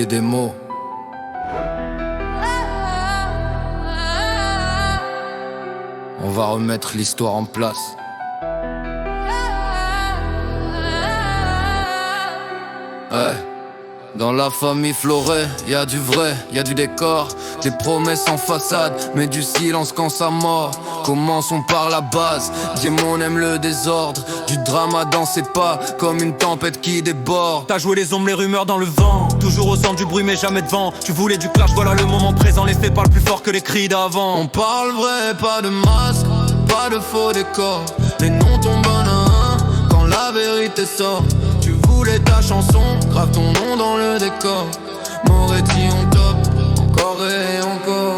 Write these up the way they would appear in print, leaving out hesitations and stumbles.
oublié des mots. On va remettre l'histoire en place. Ouais. Dans la famille Floré, y'a du vrai, y'a du décor, des promesses en façade, mais du silence quand ça mord. Commençons par la base, Diemon aime le désordre, du drama dans ses pas, comme une tempête qui déborde. T'as joué les ombres, les rumeurs dans le vent, toujours au centre du bruit mais jamais devant. Tu voulais du clash, voilà le moment présent, les faits parlent plus fort que les cris d'avant. On parle vrai, pas de masque, pas de faux décor. Les noms tombent un à un, quand la vérité sort. Tu voulais ta chanson, grave ton nom dans le décor. Moretti on top, encore et encore.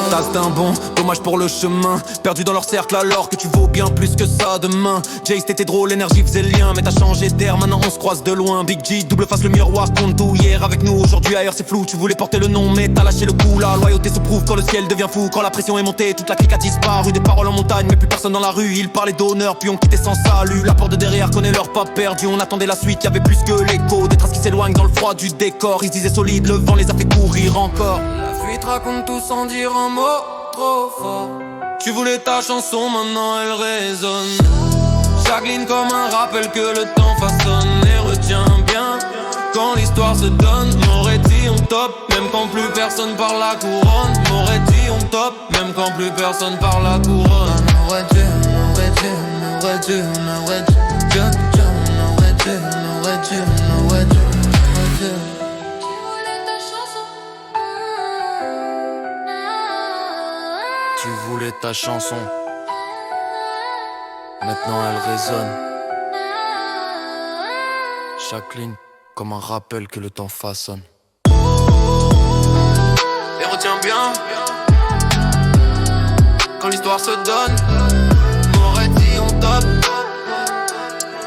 Ça c'est un bon, dommage pour le chemin. Perdu dans leur cercle alors que tu vaux bien plus que ça demain. Jace t'étais drôle, l'énergie faisait le lien. Mais t'as changé d'air, maintenant on se croise de loin. Big G, double face le miroir, compte tout. Hier avec nous, aujourd'hui ailleurs c'est flou. Tu voulais porter le nom mais t'as lâché le coup. La loyauté se prouve quand le ciel devient fou. Quand la pression est montée, toute la clique a disparu. Des paroles en montagne mais plus personne dans la rue. Ils parlaient d'honneur puis on quittait sans salut. La porte de derrière connaît leur pas perdu. On attendait la suite, y'avait plus que l'écho. Des traces qui s'éloignent dans le froid du décor. Ils se disaient solides, le vent les a fait courir encore. La fuite raconte tout sans dire un mot. Trop fort. Tu voulais ta chanson, maintenant elle résonne. Chaque ligne comme un rappel que le temps façonne. Et retiens bien, quand l'histoire se donne. Moretti on top, même quand plus personne parle la couronne. Moretti on top, même quand plus personne parle la couronne. Moretti, Moretti, Moretti, Moretti, Moretti, Moretti, Moretti. Tu voulais ta chanson, maintenant elle résonne. Chaque ligne comme un rappel que le temps façonne. Et retiens bien, quand l'histoire se donne. Moretti on top,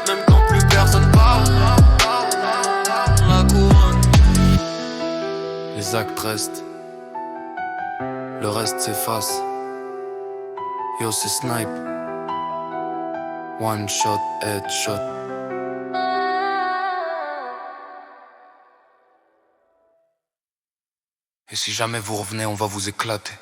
même quand plus personne parle. La couronne. Les actes restent, le reste s'efface. Yo c'est Snipe, one shot, headshot. Et si jamais vous revenez, on va vous éclater.